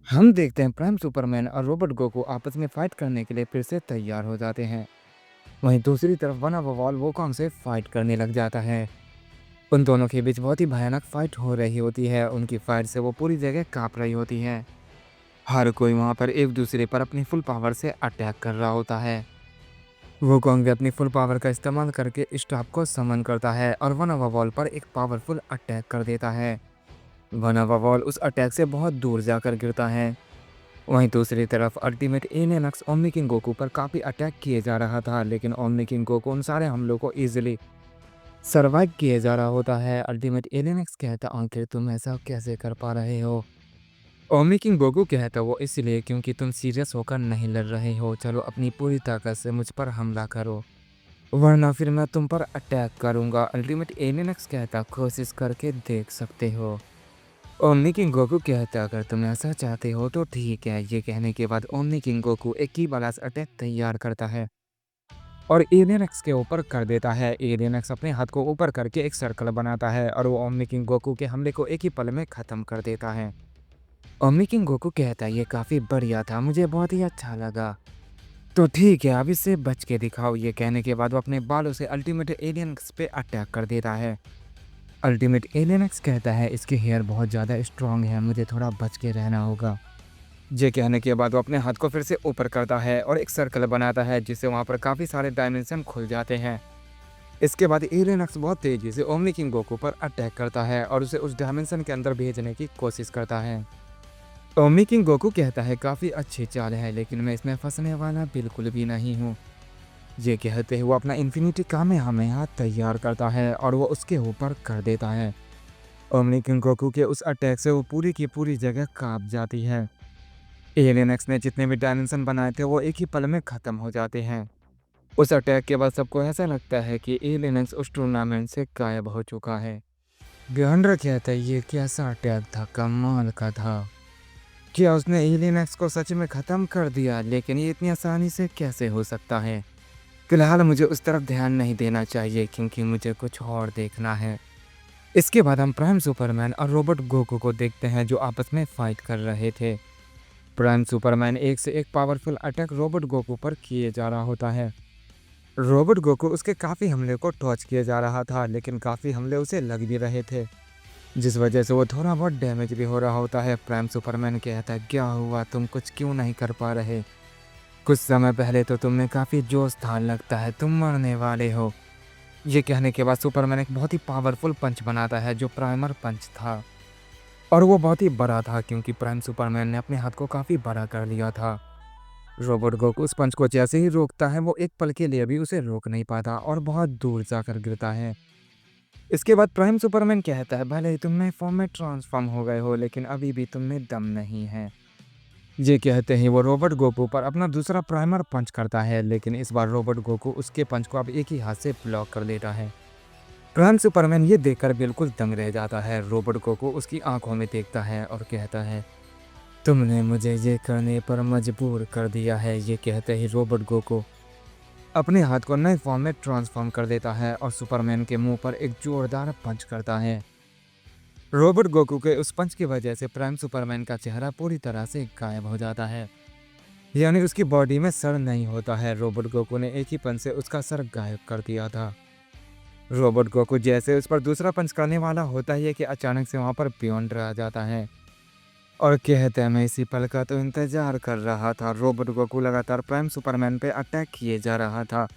हम देखते हैं प्राइम सुपरमैन और रोबोट गोकू आपस में फाइट करने के लिए फिर से तैयार हो जाते हैं। वहीं दूसरी तरफ वन ऑफ वॉल वोकॉन्ग से फाइट करने लग जाता है। उन दोनों के बीच बहुत ही भयानक फाइट हो रही होती है। उनकी फाइट से वो पूरी जगह कांप रही होती है। हर कोई वहां पर एक दूसरे पर अपनी फुल पावर से अटैक कर रहा होता है। वोकॉन्ग भी अपनी फुल पावर का इस्तेमाल करके स्टाफ को समन करता है और वन ऑफ वॉल पर एक पावरफुल अटैक कर देता है। वन ऑफ वॉल उस अटैक से बहुत दूर जाकर गिरता है। वहीं दूसरी तरफ अल्टीमेट एलियनक्स ओमनी किंग गोकू पर काफ़ी अटैक किए जा रहा था, लेकिन ओमनी किंग गोकू उन सारे हमलों को इजीली सर्वाइव किए जा रहा होता है। अल्टीमेट एलियनक्स कहता, आखिर तुम ऐसा कैसे कर पा रहे हो? ओमनी किंग गोकू कहता, वो इसलिए क्योंकि तुम सीरियस होकर नहीं लड़ रहे हो। चलो अपनी पूरी ताकत से मुझ पर हमला करो, वरना फिर मैं तुम पर अटैक करूंगा। अल्टीमेट एलियनक्स कहता, कोशिश करके देख सकते हो। ओमनी किंग गोकू कहता, अगर तुम ऐसा चाहते हो तो ठीक है। ये कहने के बाद ओमनी किंग गोकू एक की बलास अटैक तैयार करता है और एलियन एक्स के ऊपर कर देता है। एलियन एक्स अपने हाथ को ऊपर करके एक सर्कल बनाता है और वो ओमनी किंग गोकू के हमले को एक ही पल में खत्म कर देता है। ओमनी किंग गोकू कहता है, ये काफी बढ़िया था, मुझे बहुत ही अच्छा लगा। तो ठीक है, अब इससे बच के दिखाओ। ये कहने के बाद वो अपने बालों से अल्टीमेट एलियन एक्स पे अटैक कर देता है। अल्टीमेट एलियनक्स कहता है, इसके हेयर बहुत ज़्यादा स्ट्रांग है, मुझे थोड़ा बच के रहना होगा। ये कहने के बाद वो अपने हाथ को फिर से ऊपर करता है और एक सर्कल बनाता है, जिससे वहाँ पर काफ़ी सारे डायमेंशन खुल जाते हैं। इसके बाद एलियनक्स बहुत तेज़ी से ओमनी किंग गोकू पर अटैक करता है और उसे उस डायमेंशन के अंदर भेजने की कोशिश करता है। ओमनी किंग गोकू कहता है, काफ़ी अच्छी चाल है, लेकिन मैं इसमें फंसने वाला बिल्कुल भी नहीं हूँ। ये कहते हुए वो अपना इन्फिनिटी कामेहामेहा तैयार करता है और वो उसके ऊपर कर देता है। ओमनी किंग गोकू के उस अटैक से वो पूरी की पूरी जगह कांप जाती है। एलियन एक्स ने जितने भी डायमेंशन बनाए थे वो एक ही पल में ख़त्म हो जाते हैं। उस अटैक के बाद सबको ऐसा लगता है कि एलियन एक्स उस टूर्नामेंट से गायब हो चुका है। बियॉन्डर कहता है, ये कैसा अटैक था, कमाल का था। क्या उसने एलियन एक्स को सच में ख़त्म कर दिया? लेकिन ये इतनी आसानी से कैसे हो सकता है? फिलहाल मुझे उस तरफ ध्यान नहीं देना चाहिए, क्योंकि मुझे कुछ और देखना है। इसके बाद हम प्राइम सुपरमैन और रोबोट गोकू को देखते हैं, जो आपस में फाइट कर रहे थे। प्राइम सुपरमैन एक से एक पावरफुल अटैक रोबोट गोकू पर किए जा रहा होता है। रोबोट गोकू उसके काफ़ी हमले को टॉच किए जा रहा था, लेकिन काफ़ी हमले उसे लग भी रहे थे, जिस वजह से वो थोड़ा बहुत डैमेज भी हो रहा होता है। प्राइम सुपरमैन कहता है, क्या हुआ, तुम कुछ क्यों नहीं कर पा रहे? कुछ समय पहले तो तुमने काफ़ी जोश था, लगता है तुम मरने वाले हो। ये कहने के बाद सुपरमैन एक बहुत ही पावरफुल पंच बनाता है, जो प्राइमर पंच था, और वो बहुत ही बड़ा था, क्योंकि प्राइम सुपरमैन ने अपने हाथ को काफ़ी बड़ा कर लिया था। रोबोट गोकू उस पंच को जैसे ही रोकता है, वो एक पल के लिए भी उसे रोक नहीं पाता और बहुत दूर जाकर गिरता है। इसके बाद प्राइम सुपरमैन कहता है, भले ही तुम नए फॉर्म में ट्रांसफॉर्म हो गए हो, लेकिन अभी भी तुम में दम नहीं है। ये कहते ही वो रोबोट गोकू पर अपना दूसरा प्राइमर पंच करता है, लेकिन इस बार रोबोट गोकू उसके पंच को अब एक ही हाथ से ब्लॉक कर देता है। प्राइम सुपरमैन ये देखकर बिल्कुल दंग रह जाता है। रोबोट गोकू उसकी आंखों में देखता है और कहता है, तुमने मुझे ये करने पर मजबूर कर दिया है। ये कहते ही रोबोट गोकू अपने हाथ को नए फॉर्म में ट्रांसफॉर्म कर देता है और सुपरमैन के मुंह पर एक जोरदार पंच करता है। रोबोट गोकू के उस पंच की वजह से प्राइम सुपरमैन का चेहरा पूरी तरह से गायब हो जाता है, यानी उसकी बॉडी में सर नहीं होता है। रोबोट गोकू ने एक ही पंच से उसका सर गायब कर दिया था। रोबोट गोकू जैसे उस पर दूसरा पंच करने वाला होता है कि अचानक से वहाँ पर बियॉन्डर आ जाता है और कहते हैं, मैं इसी पल का तो इंतजार कर रहा था। रोबोट गोकू लगातार प्राइम सुपरमैन पे अटैक किए जा रहा था।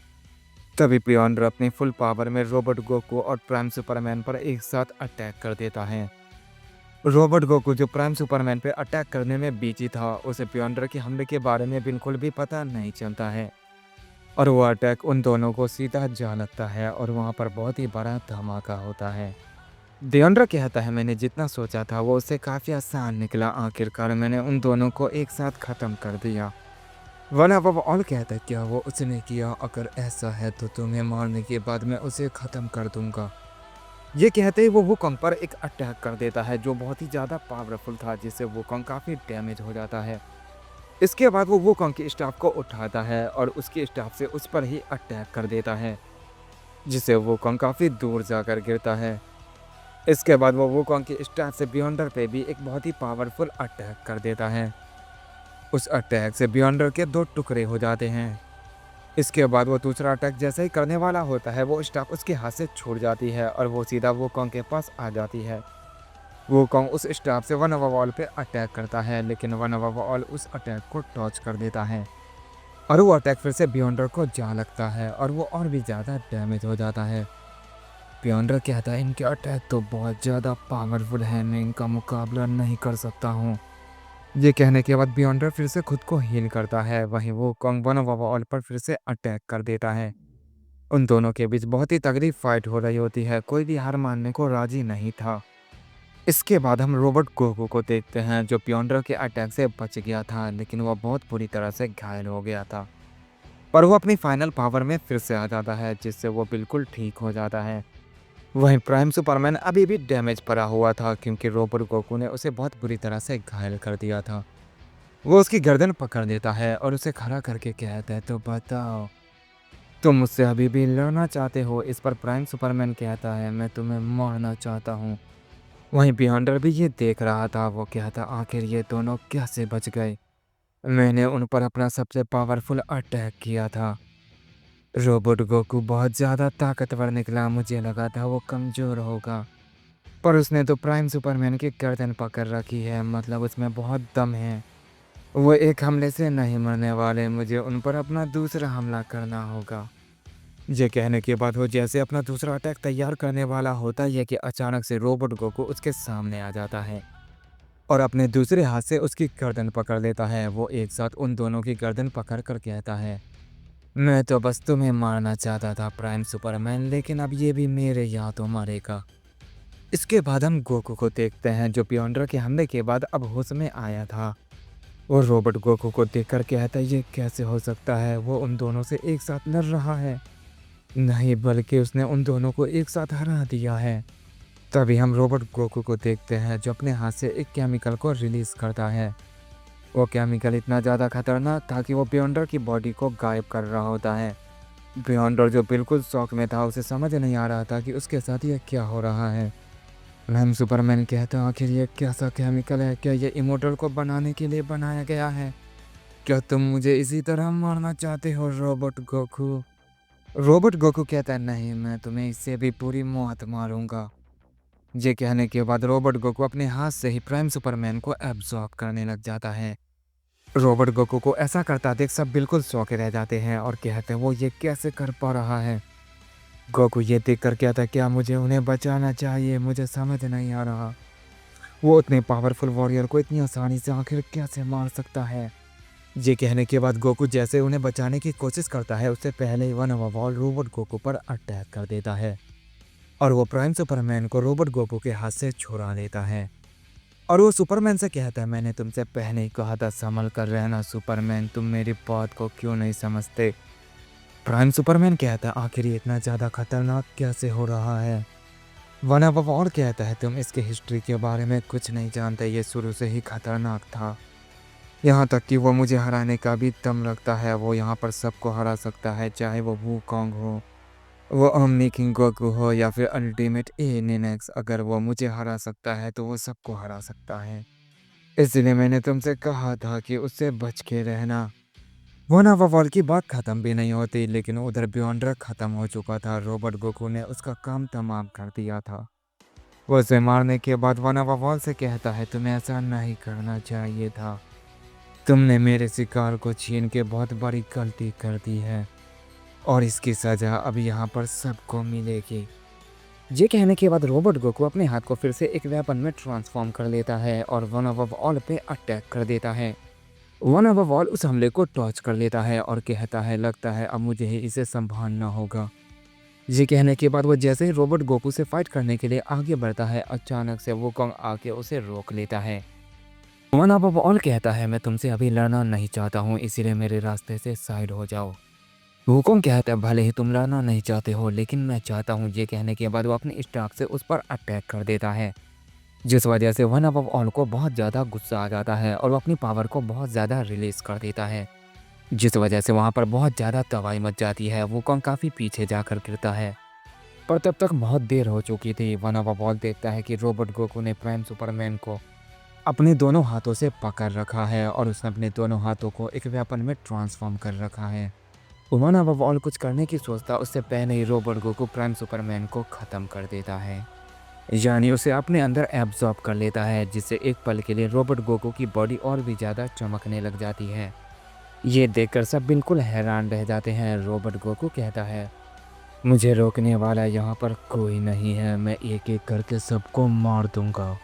तभी बियॉन्डर अपनी फुल पावर में रोबोट गोकू और प्राइम सुपरमैन पर एक साथ अटैक कर देता है। रोबोट गोकू जो प्राइम सुपरमैन पे अटैक करने में बिजी था, उसे बियॉन्डर के हमले के बारे में बिल्कुल भी पता नहीं चलता है और वो अटैक उन दोनों को सीधा जा लगता है और वहाँ पर बहुत ही बड़ा धमाका होता है। डियोंड्रा कहता है, मैंने जितना सोचा था वो उससे काफ़ी आसान निकला। आखिरकार मैंने उन दोनों को एक साथ ख़त्म कर दिया। वन अब ऑल कहता है, क्या वो उसने किया? अगर ऐसा है तो तुम्हें मारने के बाद मैं उसे ख़त्म कर दूंगा। ये कहते ही वो वुकोंग पर एक अटैक कर देता है, जो बहुत ही ज़्यादा पावरफुल था, जिससे वुकोंग काफ़ी डैमेज हो जाता है। इसके बाद वो वुकोंग की स्टाफ को उठाता है और उसकी स्टाफ से उस पर ही अटैक कर देता है, जिससे वुकोंग काफ़ी दूर जाकर गिरता है। इसके बाद वो वुकोंग की स्टार से बियॉन्डर पे भी एक बहुत ही पावरफुल अटैक कर देता है। उस अटैक से बियॉन्डर के 2 टुकड़े हो जाते हैं। इसके बाद वो दूसरा अटैक जैसे ही करने वाला होता है, वो स्टाफ उसके हाथ से छूट जाती है और वो सीधा वुकोंग के पास आ जाती है। वुकोंग उस स्टाफ से वन ओवरऑल पे अटैक करता है, लेकिन वन ओवरऑल उस अटैक को डॉज कर देता है और वो अटैक फिर से बियॉन्डर को जा लगता है और वो और भी ज़्यादा डैमेज हो जाता है। बियॉन्डर कहता है इनके अटैक तो बहुत ज़्यादा पावरफुल है, मैं इनका मुकाबला नहीं कर सकता हूँ। ये कहने के बाद बियॉन्डर फिर से खुद को हील करता है। वहीं वो कॉन्ग वन ओवरऑल पर फिर से अटैक कर देता है। उन दोनों के बीच बहुत ही तगड़ी फाइट हो रही होती है, कोई भी हार मानने को राजी नहीं था। इसके बाद हम रोबोट गोकू को देखते हैं, जो बियॉन्डर के अटैक से बच गया था, लेकिन वह बहुत बुरी तरह से घायल हो गया था। पर वो अपनी फाइनल पावर में फिर से आ जाता है, जिससे वो बिल्कुल ठीक हो जाता है। वहीं प्राइम सुपरमैन अभी भी डैमेज पड़ा हुआ था, क्योंकि रोबोट गोकू ने उसे बहुत बुरी तरह से घायल कर दिया था। वो उसकी गर्दन पकड़ लेता है और उसे खड़ा करके कहता है, तो बताओ तुम मुझसे अभी भी लड़ना चाहते हो? इस पर प्राइम सुपरमैन कहता है, मैं तुम्हें मारना चाहता हूँ। वहीं बियॉन्डर भी ये देख रहा था। वो कहता, आखिर ये दोनों कैसे बच गए? मैंने उन पर अपना सबसे पावरफुल अटैक किया था। रोबोट गोकू बहुत ज़्यादा ताकतवर निकला, मुझे लगा था वो कमज़ोर होगा, पर उसने तो प्राइम सुपरमैन की गर्दन पकड़ रखी है, मतलब उसमें बहुत दम है। वो एक हमले से नहीं मरने वाले, मुझे उन पर अपना दूसरा हमला करना होगा। ये कहने के बाद वो जैसे अपना दूसरा अटैक तैयार करने वाला होता है कि अचानक से रोबोट गोकू उसके सामने आ जाता है और अपने दूसरे हाथ से उसकी गर्दन पकड़ लेता है। वो एक साथ उन दोनों की गर्दन पकड़ कर कहता है, मैं तो बस तुम्हें मारना चाहता था प्राइम सुपरमैन, लेकिन अब ये भी मेरे हाथों मरेगा। इसके बाद हम गोकू को देखते हैं, जो बियॉन्डर के हमले के बाद अब होश में आया था। वो रोबोट गोकू को देखकर कहता है, ये कैसे हो सकता है? वो उन दोनों से एक साथ लड़ रहा है। नहीं, बल्कि उसने उन दोनों को एक साथ हरा दिया है। तभी हम रोबोट गोकू को देखते हैं, जो अपने हाथ से एक केमिकल को रिलीज करता है। वो केमिकल इतना ज़्यादा खतरनाक था कि वो बियॉन्डर की बॉडी को गायब कर रहा होता है। बियॉन्डर जो बिल्कुल शॉक में था, उसे समझ नहीं आ रहा था कि उसके साथ ये क्या हो रहा है। हम सुपरमैन कहता, आखिर ये कैसा केमिकल है? क्या ये इमोर्टल को बनाने के लिए बनाया गया है? क्या तुम मुझे इसी तरह मारना चाहते हो रोबोट गोकू? रोबोट गोकू कहता है, नहीं, मैं तुम्हें इससे भी पूरी मौत मारूंगा। ये कहने के बाद रोबोट गोकू अपने हाथ से ही प्राइम सुपरमैन को एब्जॉर्ब करने लग जाता है। रोबोट गोकू को ऐसा करता देख सब बिल्कुल चौंके रह जाते हैं और कहते हैं, वो ये कैसे कर पा रहा है? गोकू ये देख कर कहता है, क्या मुझे उन्हें बचाना चाहिए? मुझे समझ नहीं आ रहा, वो उतने पावरफुल वॉरियर को इतनी आसानी से आखिर कैसे मार सकता है? ये कहने के बाद गोकू जैसे उन्हें बचाने की कोशिश करता है, उससे पहले ही वन ओवरऑल रोबोट गोकू पर अटैक कर देता है और वो प्राइम सुपरमैन को रोबोट गोकू के हाथ से छुड़ा लेता है। और वो सुपरमैन से कहता है, मैंने तुमसे पहले ही कहा था संभल कर रहना सुपरमैन, तुम मेरी बात को क्यों नहीं समझते? प्राइम सुपरमैन कहता है, आखिर ये इतना ज़्यादा खतरनाक कैसे हो रहा है? वन ओवरऑल कहता है, तुम इसके हिस्ट्री के बारे में कुछ नहीं जानते, ये शुरू से ही खतरनाक था, यहाँ तक कि वो मुझे हराने का भी दम रखता है। वो यहाँ पर सबको हरा सकता है, चाहे वो वूकोंग हो, वो ओमनी किंग गोकू हो या फिर अल्टीमेट एनिनक्स। अगर वो मुझे हरा सकता है तो वो सबको हरा सकता है। इसलिए मैंने तुमसे कहा था कि उससे बच के रहना। वो ना वॉल की बात खत्म भी नहीं होती, लेकिन उधर बियॉन्डर खत्म हो चुका था। रोबोट गोकू ने उसका काम तमाम कर दिया था। वो उसे मारने के बाद वना वॉल से कहता है, तुम्हें ऐसा नहीं करना चाहिए था, तुमने मेरे शिकार को छीन के बहुत बड़ी गलती कर दी है और इसकी सजा अब यहाँ पर सबको मिलेगी। ये कहने के बाद रोबोट गोकू अपने हाथ को फिर से एक वेपन में ट्रांसफॉर्म कर लेता है और वन ऑफ ऑल पे अटैक कर देता है। वन ऑफ ऑल उस हमले को टॉच कर लेता है और कहता है, लगता है अब मुझे ही इसे संभालना होगा। ये कहने के बाद वो जैसे ही रोबोट गोकू से फाइट करने के लिए आगे बढ़ता है, अचानक से वुकोंग आके उसे रोक लेता है। वन ऑफ ऑल कहता है, मैं तुमसे अभी लड़ना नहीं चाहता हूँ, इसीलिए मेरे रास्ते से साइड हो जाओ। वुकोंग कहता है, भले ही तुम लड़ना नहीं चाहते हो, लेकिन मैं चाहता हूँ। ये कहने के बाद वो अपनी स्टाफ से उस पर अटैक कर देता है, जिस वजह से वन ऑफ ऑल को बहुत ज़्यादा गुस्सा आ जाता है और वो अपनी पावर को बहुत ज़्यादा रिलीज कर देता है, जिस वजह से वहाँ पर बहुत ज़्यादा तबाही मच जाती है। वुकोंग काफ़ी पीछे जाकर गिरता है पर तब तक बहुत देर हो चुकी थी। वना वॉल देखता है कि रोबोट गोकू ने प्राइम सुपरमैन को अपने दोनों हाथों से पकड़ रखा है और उसने अपने दोनों हाथों को एक वेपन में ट्रांसफॉर्म कर रखा है। वना वॉल कुछ करने की सोचता उससे पहले ही रोबोट गोकू प्राइम सुपरमैन को ख़त्म कर देता है, यानी उसे अपने अंदर एब्जॉर्ब कर लेता है, जिससे एक पल के लिए रोबोट गोकू की बॉडी और भी ज़्यादा चमकने लग जाती है। ये देखकर सब बिल्कुल हैरान रह जाते हैं। रोबोट गोकू कहता है, मुझे रोकने वाला यहाँ पर कोई नहीं है, मैं एक एक करके सबको मार दूंगा।